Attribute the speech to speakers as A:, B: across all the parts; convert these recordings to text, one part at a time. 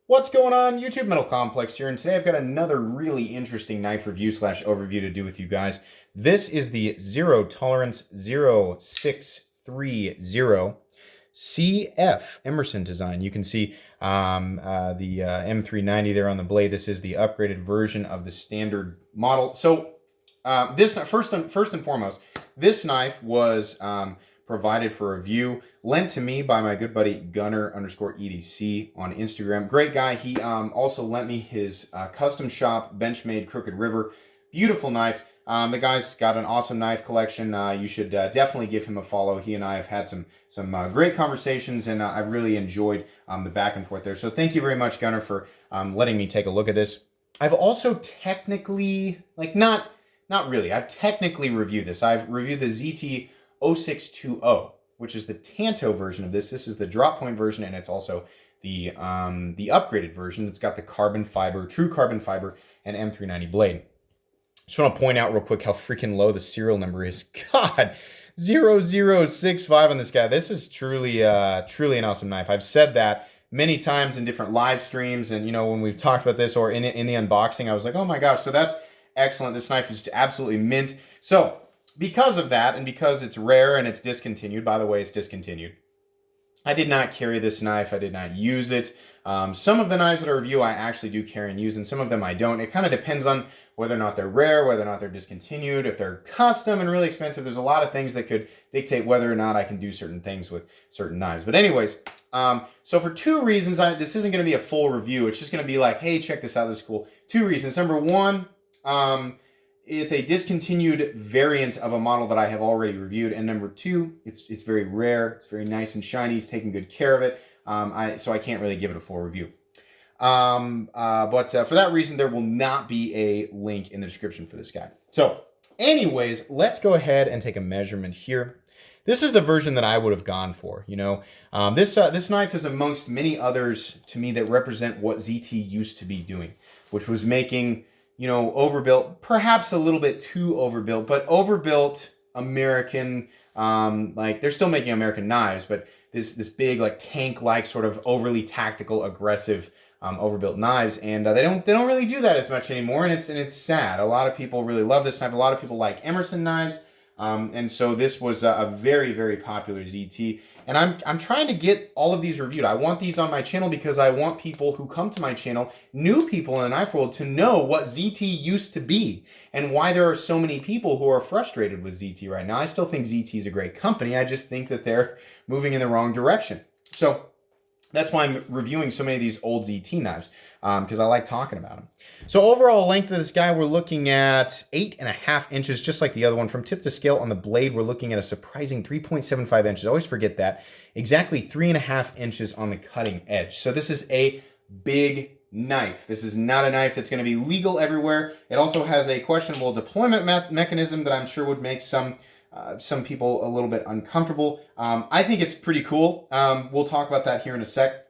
A: What's going on? YouTube Metal Complex here, and today I've got another really interesting knife review slash overview to do with you guys. This is the Zero Tolerance 0630 CF Emerson design. You can see the M390 there on the blade. This is the upgraded version of the standard model. So this first and foremost, this knife was provided for review, lent to me by my good buddy Gunner_EDC on Instagram. Great guy. He also lent me his custom shop Benchmade Crooked River. Beautiful knife. The guy's got an awesome knife collection. You should definitely give him a follow. He and I have had some great conversations, and I've really enjoyed the back and forth there. So thank you very much, Gunner, for letting me take a look at this. I've also technically, not really, I've technically reviewed this. I've reviewed the ZT 0620, which is the Tanto version of this. This is the drop point version, and it's also the upgraded version. It's got the carbon fiber, true carbon fiber, and M390 blade. Just want to point out real quick how freaking low the serial number is. God, 0065 on this guy. This is truly an awesome knife. I've said that many times in different live streams, and when we've talked about this or in the unboxing, I was like, oh my gosh, so that's excellent. This knife is absolutely mint. So because of that, and because it's rare and it's discontinued, by the way, it's discontinued, I did not carry this knife. I did not use it. Some of the knives that I review I actually do carry and use, and some of them I don't. It kind of depends on whether or not they're rare, whether or not they're discontinued, if they're custom and really expensive. There's a lot of things that could dictate whether or not I can do certain things with certain knives. But anyways, so for two reasons, this isn't going to be a full review. It's just going to be like, hey, check this out. This is cool. Two reasons. Number one, it's a discontinued variant of a model that I have already reviewed. And number two, it's very rare. It's very nice and shiny. He's taking good care of it. So I can't really give it a full review. But for that reason, there will not be a link in the description for this guy. So anyways, let's go ahead and take a measurement here. This is the version that I would have gone for. This knife is amongst many others to me that represent what ZT used to be doing, which was making overbuilt, perhaps a little bit too overbuilt, but overbuilt American, they're still making American knives, but this big, tank-like sort of overly tactical, aggressive, overbuilt knives, and they don't really do that as much anymore, and it's sad. A lot of people really love this knife. A lot of people like Emerson knives, and so this was a very, very popular ZT. And I'm trying to get all of these reviewed. I want these on my channel because I want people who come to my channel, new people in the knife world, to know what ZT used to be and why there are so many people who are frustrated with ZT right now. I still think ZT is a great company. I just think that they're moving in the wrong direction. So that's why I'm reviewing so many of these old ZT knives, because I like talking about them. So overall length of this guy, we're looking at 8.5 inches, just like the other one. From tip to scale on the blade, we're looking at a surprising 3.75 inches. I always forget that. Exactly 3.5 inches on the cutting edge. So this is a big knife. This is not a knife that's going to be legal everywhere. It also has a questionable deployment mechanism that I'm sure would make some people a little bit uncomfortable. I think it's pretty cool. We'll talk about that here in a sec.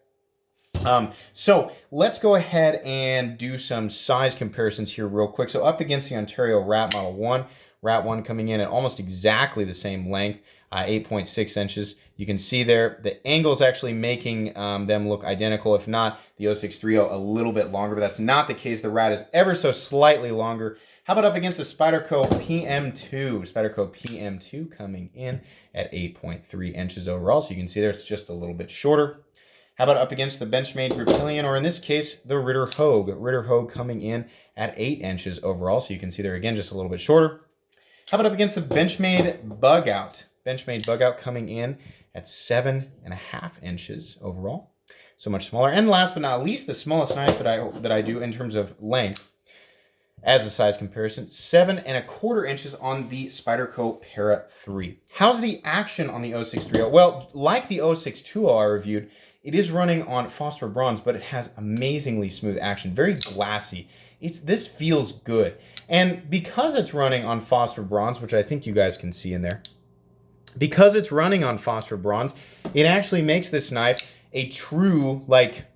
A: So let's go ahead and do some size comparisons here real quick. So up against the Ontario Rat Model 1, Rat 1 coming in at almost exactly the same length, 8.6 inches. You can see there, the angle is actually making them look identical. If not, the 0630 a little bit longer, but that's not the case. The Rat is ever so slightly longer. How about up against the Spyderco PM2? Spyderco PM2 coming in at 8.3 inches overall. So you can see there it's just a little bit shorter. How about up against the Benchmade Griptilian, or in this case, the Ritter Hogue? Ritter Hogue coming in at 8 inches overall. So you can see there again, just a little bit shorter. How about up against the Benchmade Bug Out? Benchmade Bug Out coming in at 7.5 inches overall. So much smaller. And last but not least, the smallest knife that I do in terms of length, as a size comparison, 7.25 inches on the Spyderco Para 3. How's the action on the 0630? Well, like the 0620 I reviewed, it is running on phosphor bronze, but it has amazingly smooth action, very glassy. This feels good. And because it's running on phosphor bronze, which I think you guys can see in there, because it's running on phosphor bronze, it actually makes this knife a true,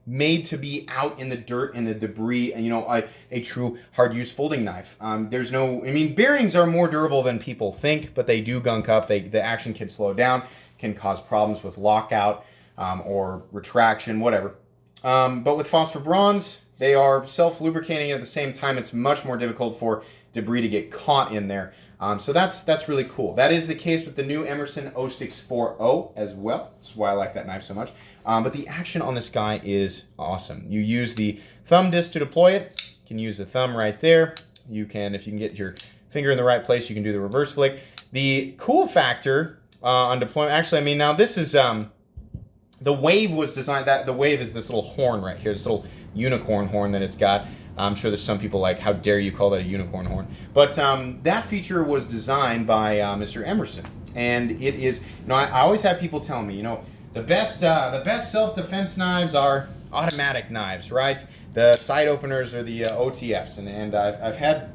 A: made to be out in the dirt and the debris, and a true hard use folding knife. Bearings are more durable than people think, but they do gunk up. The action can slow down, can cause problems with lockout or retraction, whatever. But with phosphor bronze, they are self-lubricating. At the same time, it's much more difficult for debris to get caught in there. So that's really cool. That is the case with the new Emerson 0640 as well. That's why I like that knife so much. But the action on this guy is awesome. You use the thumb disc to deploy it. You can use the thumb right there. You can, if you can get your finger in the right place, you can do the reverse flick. The cool factor on deployment, actually, I mean, now this is, the Wave was designed, the Wave is this little horn right here, this little unicorn horn that it's got. I'm sure there's some people like, how dare you call that a unicorn horn? But that feature was designed by Mr. Emerson. And it is, I always have people tell me, the best self-defense knives are automatic knives, right? The side openers are the OTFs. And I've had,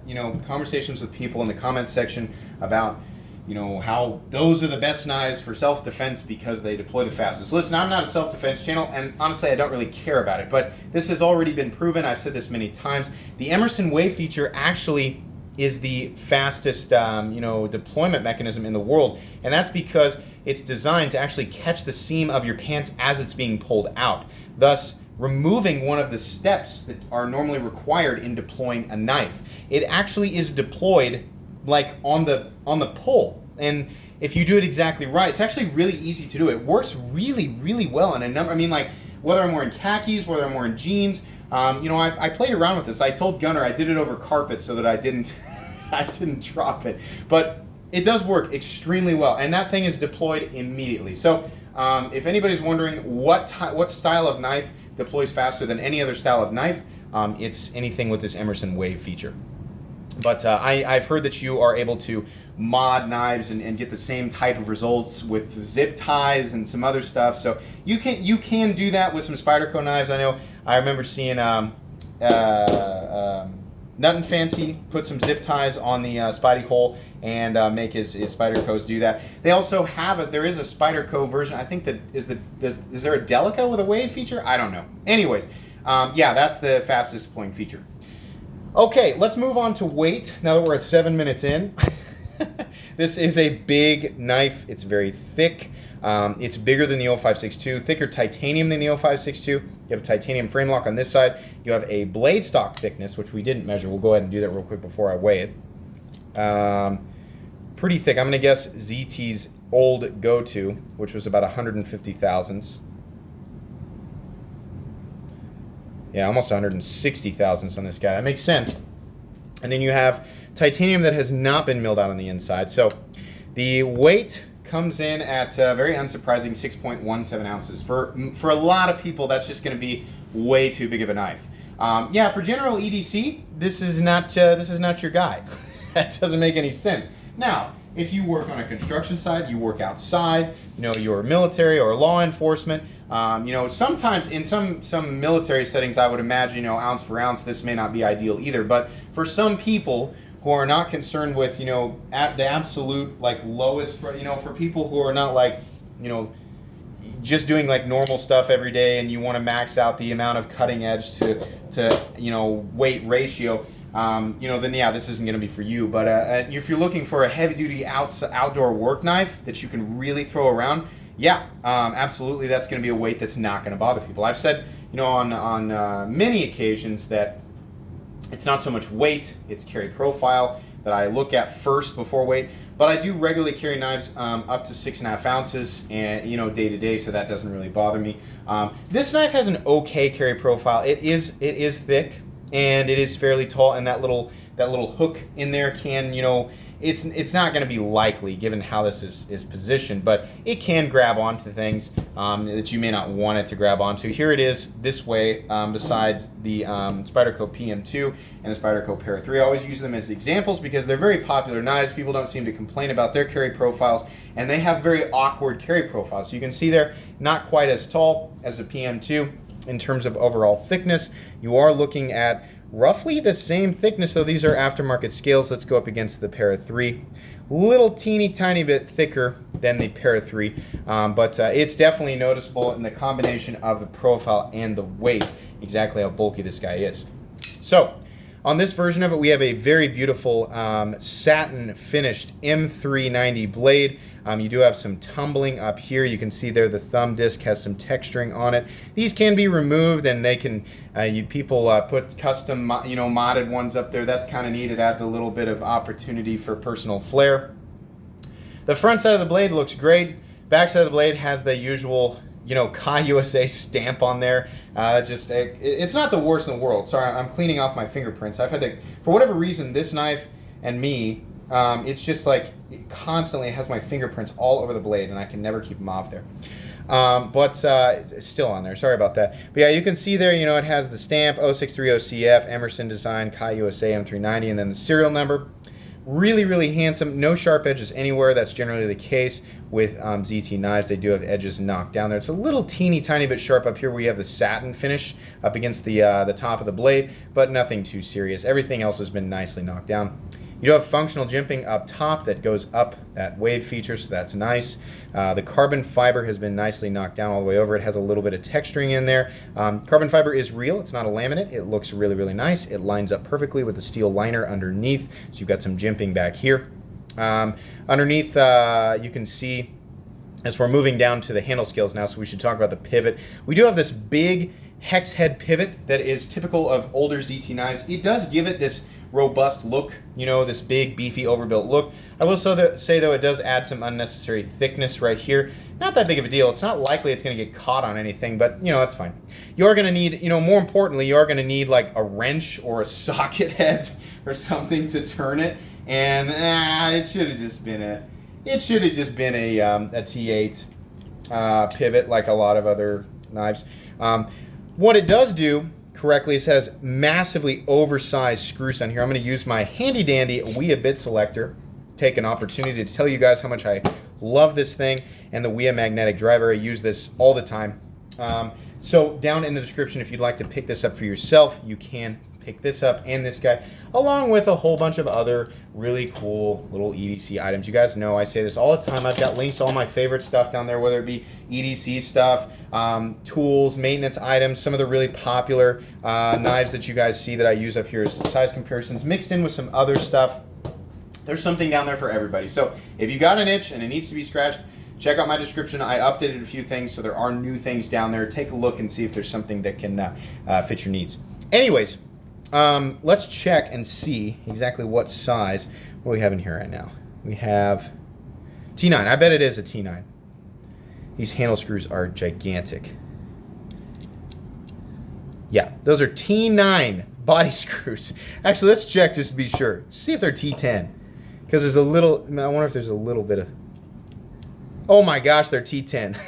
A: conversations with people in the comments section about, how those are the best knives for self-defense because they deploy the fastest. Listen, I'm not a self-defense channel, and honestly, I don't really care about it, but this has already been proven. I've said this many times. The Emerson Wave feature actually is the fastest, deployment mechanism in the world, and that's because it's designed to actually catch the seam of your pants as it's being pulled out, thus removing one of the steps that are normally required in deploying a knife. It actually is deployed like on the pull, and if you do it exactly right, it's actually really easy to do. It works really, really well in a number. I mean, like whether I'm wearing khakis, whether I'm wearing jeans. I played around with this. I told Gunnar I did it over carpet so that I didn't drop it, but it does work extremely well, and that thing is deployed immediately. So if anybody's wondering what style of knife deploys faster than any other style of knife, it's anything with this Emerson Wave feature. But I've heard that you are able to mod knives and get the same type of results with zip ties and some other stuff. So you can do that with some Spyderco knives. I remember seeing Nut and Fancy put some zip ties on the Spidey hole and make his Spydercos do that. They also have there is a Spyderco version. I think that is there a Delica with a Wave feature? I don't know. Anyways, yeah, that's the fastest deploying feature. Okay, let's move on to weight now that we're at 7 minutes in. This is a big knife. It's very thick. It's bigger than the 0562, thicker titanium than the 0562. You have a titanium frame lock on this side. You have a blade stock thickness, which we didn't measure. We'll go ahead and do that real quick before I weigh it. Pretty thick. I'm going to guess ZT's old go-to, which was about 150 thousandths. Yeah, almost 160 thousandths on this guy. That makes sense. And then you have titanium that has not been milled out on the inside. So the weight comes in at very unsurprising 6.17 ounces. For a lot of people, that's just going to be way too big of a knife. Yeah, for general EDC, this is not your guy. That doesn't make any sense. Now, if you work on a construction site, you work outside, you're military or law enforcement, sometimes in some military settings, I would imagine, ounce for ounce, this may not be ideal either. But for some people who are not concerned with, at the absolute like lowest, for people who are not like, just doing like normal stuff every day, and you want to max out the amount of cutting edge to weight ratio, then yeah, this isn't going to be for you. But if you're looking for a heavy-duty outdoor work knife that you can really throw around, yeah, absolutely, that's going to be a weight that's not going to bother people. I've said, on many occasions that it's not so much weight, it's carry profile that I look at first before weight. But I do regularly carry knives up to 6.5 ounces, and day to day, so that doesn't really bother me. This knife has an okay carry profile. It is thick, and it is fairly tall, and that little hook in there can, it's not going to be likely given how this is positioned, but it can grab onto things that you may not want it to grab onto. Here it is this way, besides the Spyderco PM2 and the Spyderco Para 3. I always use them as examples because they're very popular knives. People don't seem to complain about their carry profiles, and they have very awkward carry profiles. So you can see they're not quite as tall as the PM2 in terms of overall thickness. You are looking at roughly the same thickness, so these are aftermarket scales. Let's go up against the Para 3. Little teeny tiny bit thicker than the Para 3, but it's definitely noticeable in the combination of the profile and the weight, exactly how bulky this guy is. So On this version of it, we have a very beautiful satin finished M390 blade. You do have some tumbling up here. You can see there the thumb disc has some texturing on it. These can be removed, and they can people put custom modded ones up there. That's kind of neat. It adds a little bit of opportunity for personal flair. The front side of the blade looks great. Back side of the blade has the usual Kai USA stamp on there. It's not the worst in the world. Sorry, I'm cleaning off my fingerprints. I've had to, for whatever reason, this knife and me, it's just like it constantly has my fingerprints all over the blade, and I can never keep them off there. But it's still on there. Sorry about that. But yeah, you can see there, it has the stamp 0630CF, Emerson Design, Kai USA M390, and then the serial number. Really, really handsome. No sharp edges anywhere. That's generally the case with ZT knives. They do have edges knocked down there. It's a little teeny tiny bit sharp up here where you have the satin finish up against the top of the blade, but nothing too serious. Everything else has been nicely knocked down. You do have functional jimping up top that goes up that wave feature, so that's nice. The carbon fiber has been nicely knocked down all the way over. It has a little bit of texturing in there. Carbon fiber is real. It's not a laminate. It looks really, really nice. It lines up perfectly with the steel liner underneath, so you've got some jimping back here. Underneath, you can see, as we're moving down to the handle scales now, so we should talk about the pivot. We do have this big hex head pivot that is typical of older ZT knives. It does give it this robust look, this big, beefy, overbuilt look. I will say, though, it does add some unnecessary thickness right here. Not that big of a deal. It's not likely it's going to get caught on anything, but, that's fine. You are going to need, more importantly, you are going to need, like, a wrench or a socket head or something to turn it, and it should have just been a T8 pivot like a lot of other knives. What it does do correctly, it has massively oversized screws down here. I'm going to use my handy dandy Ouija bit selector, take an opportunity to tell you guys how much I love this thing and the Ouija magnetic driver. I use this all the time. So down in the description, if you'd like to pick this up for yourself, you can pick this up and this guy, along with a whole bunch of other really cool little EDC items. You guys know I say this all the time. I've got links to all my favorite stuff down there, whether it be EDC stuff, tools, maintenance items, some of the really popular knives that you guys see that I use up here as size comparisons, mixed in with some other stuff. There's something down there for everybody. So if you got an itch and it needs to be scratched, check out my description. I updated a few things, so there are new things down there. Take a look and see if there's something that can fit your needs. Anyways, let's check and see exactly what size. What do we have in here right now? We have T9. I bet it is a T9. These handle screws are gigantic. Yeah, those are T9 body screws. Actually, let's check just to be sure. See if they're T10. Because there's a little, I wonder if there's a little bit of, oh my gosh, they're T10.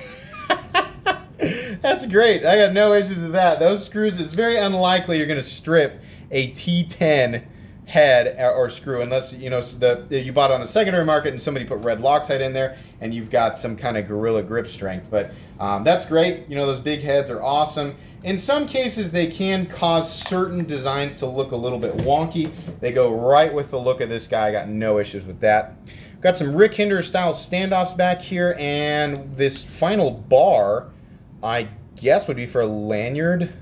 A: That's great. I got no issues with that. Those screws, it's very unlikely you're going to strip a T10 head or screw unless you bought it on the secondary market and somebody put red Loctite in there and you've got some kind of gorilla grip strength. But that's great. Those big heads are awesome. In some cases, they can cause certain designs to look a little bit wonky. They go right with the look of this guy. I got no issues with that. Got some Rick Hinder style standoffs back here, and this final bar, I guess, would be for a lanyard.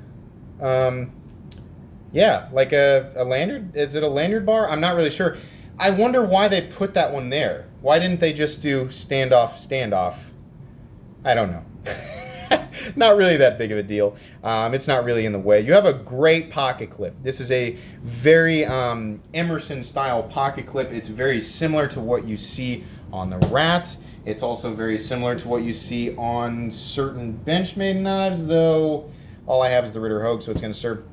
A: Yeah, like a lanyard. Is it a lanyard bar? I'm not really sure. I wonder why they put that one there. Why didn't they just do standoff? I don't know. Not really that big of a deal. It's not really in the way. You have a great pocket clip. This is a very Emerson style pocket clip. It's very similar to what you see on the Rat. It's also very similar to what you see on certain Benchmade knives, though all I have is the Ritter Hogue, so it's going to serve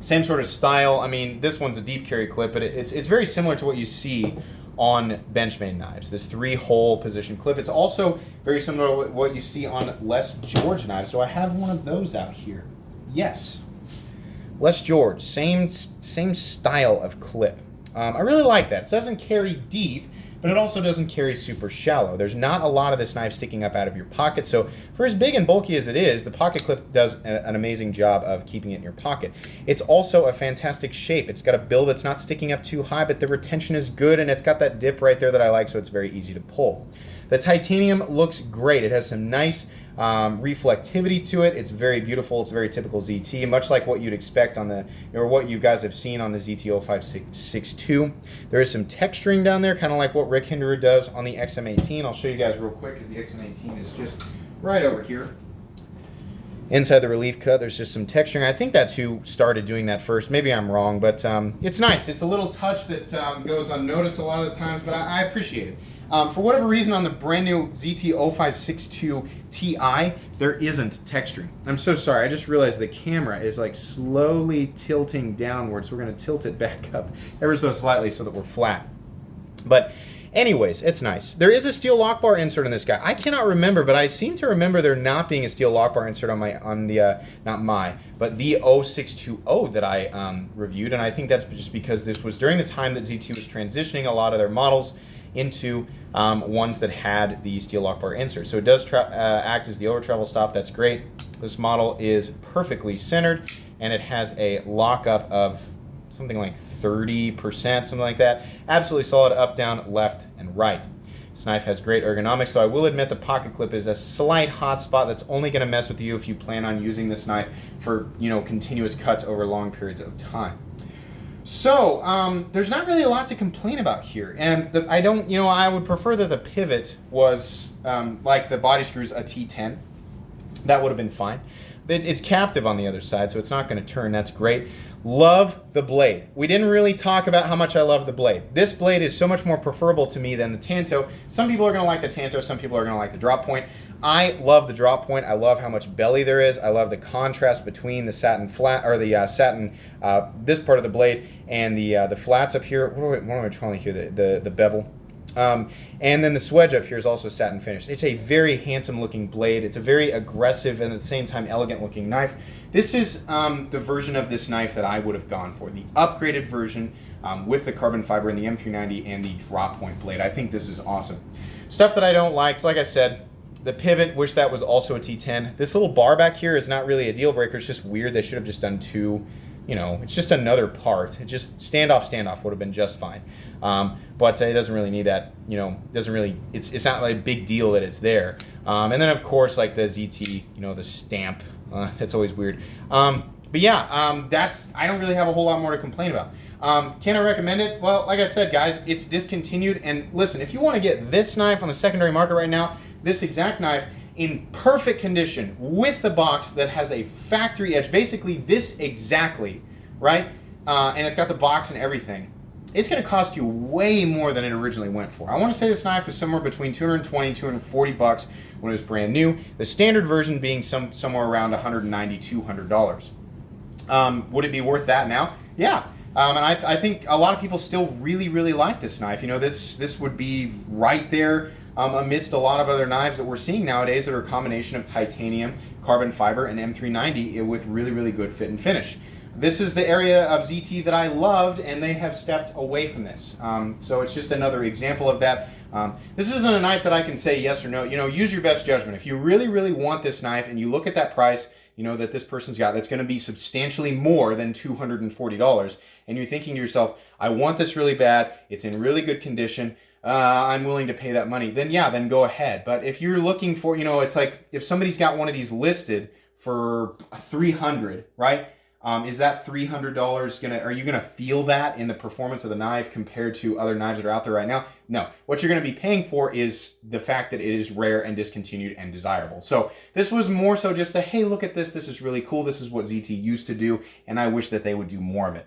A: same sort of style. I mean, this one's a deep carry clip, but it's very similar to what you see on Benchmade knives, this 3-hole position clip. It's also very similar to what you see on Les George knives. So I have one of those out here. Yes, Les George, same style of clip. I really like that. It doesn't carry deep, but it also doesn't carry super shallow. There's not a lot of this knife sticking up out of your pocket, so for as big and bulky as it is, the pocket clip does an amazing job of keeping it in your pocket. It's also a fantastic shape. It's got a bill that's not sticking up too high, but the retention is good, and it's got that dip right there that I like, so it's very easy to pull. The titanium looks great. It has some nice reflectivity to it. It's very beautiful. It's very typical ZT, much like what you'd expect on the, or what you guys have seen on the ZT-0562. There is some texturing down there, kind of like what Rick Hinderer does on the XM18. I'll show you guys real quick because the XM18 is just right over here. Inside the relief cut, there's just some texturing. I think that's who started doing that first. Maybe I'm wrong, but it's nice. It's a little touch that goes unnoticed a lot of the times, but I appreciate it. For whatever reason, on the brand new ZT-0562 Ti, there isn't texturing. I'm so sorry. I just realized the camera is like slowly tilting downwards. So we're going to tilt it back up ever so slightly so that we're flat. But anyways, it's nice. There is a steel lock bar insert on this guy. I cannot remember, but I seem to remember there not being a steel lock bar insert on the 0620 that I reviewed, and I think that's just because this was during the time that ZT was transitioning a lot of their models into ones that had the steel lock bar insert. So it does act as the over travel stop. That's great. This model is perfectly centered, and it has a lockup of something like 30%, something like that. Absolutely solid up, down, left, and right. This knife has great ergonomics, so I will admit the pocket clip is a slight hot spot that's only going to mess with you if you plan on using this knife for, continuous cuts over long periods of time. So, there's not really a lot to complain about here. And I would prefer that the pivot was, like the body screws, a T10. That would have been fine. It's captive on the other side, so it's not going to turn. That's great. Love the blade. We didn't really talk about how much I love the blade. This blade is so much more preferable to me than the Tanto. Some people are going to like the Tanto, some people are going to like the drop point. I love the drop point. I love how much belly there is. I love the contrast between the satin flat, or the satin, this part of the blade, and the flats up here. What am I trying to hear? The bevel. And then the swedge up here is also satin finished. It's a very handsome looking blade. It's a very aggressive and at the same time elegant looking knife. This is the version of this knife that I would have gone for. The upgraded version with the carbon fiber and the M390 and the drop point blade. I think this is awesome. Stuff that I don't like, so like I said, the pivot, wish that was also a T10. This little bar back here is not really a deal breaker. It's just weird. They should have just done two. It's just another part. It just standoff would have been just fine. But it doesn't really need that, it's not like a big deal that it's there. And then of course, like the ZT, the stamp, that's always weird. But yeah, I don't really have a whole lot more to complain about. Can I recommend it? Well, like I said, guys, it's discontinued. And listen, if you want to get this knife on the secondary market right now, this exact knife, in perfect condition with the box that has a factory edge, basically this exactly, right? And it's got the box and everything. It's going to cost you way more than it originally went for. I want to say this knife was somewhere between $220 and $240 when it was brand new. The standard version being somewhere around $190, $200. Would it be worth that now? Yeah. And I think a lot of people still really, really like this knife. This would be right there amidst a lot of other knives that we're seeing nowadays that are a combination of titanium, carbon fiber, and M390 with really, really good fit and finish. This is the area of ZT that I loved, and they have stepped away from this. So it's just another example of that. This isn't a knife that I can say yes or no. Use your best judgment. If you really, really want this knife and you look at that price, that this person's got, that's going to be substantially more than $240, and you're thinking to yourself, I want this really bad, it's in really good condition, I'm willing to pay that money, then yeah, then go ahead. But if you're looking for, it's like if somebody's got one of these listed for $300, right? Is that $300 are you gonna feel that in the performance of the knife compared to other knives that are out there right now? No. What you're gonna be paying for is the fact that it is rare and discontinued and desirable. So this was more so just a, hey, look at this. This is really cool. This is what ZT used to do, and I wish that they would do more of it.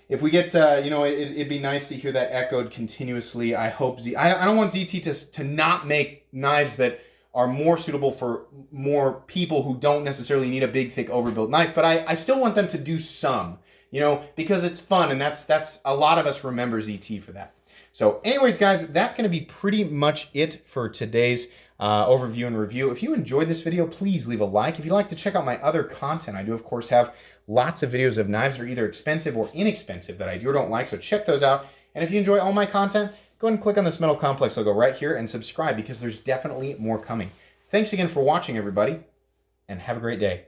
A: If we get, it'd be nice to hear that echoed continuously. I hope I don't want ZT to not make knives that are more suitable for more people who don't necessarily need a big, thick, overbuilt knife, but I still want them to do some, because it's fun, and that's a lot of us remember ZT for that. So anyways, guys, that's going to be pretty much it for today's overview and review. If you enjoyed this video, please leave a like. If you'd like to check out my other content, I do, of course, have lots of videos of knives that are either expensive or inexpensive that I do or don't like, so check those out. And if you enjoy all my content, go ahead and click on this metal complex logo right here and subscribe, because there's definitely more coming. Thanks again for watching, everybody, and have a great day.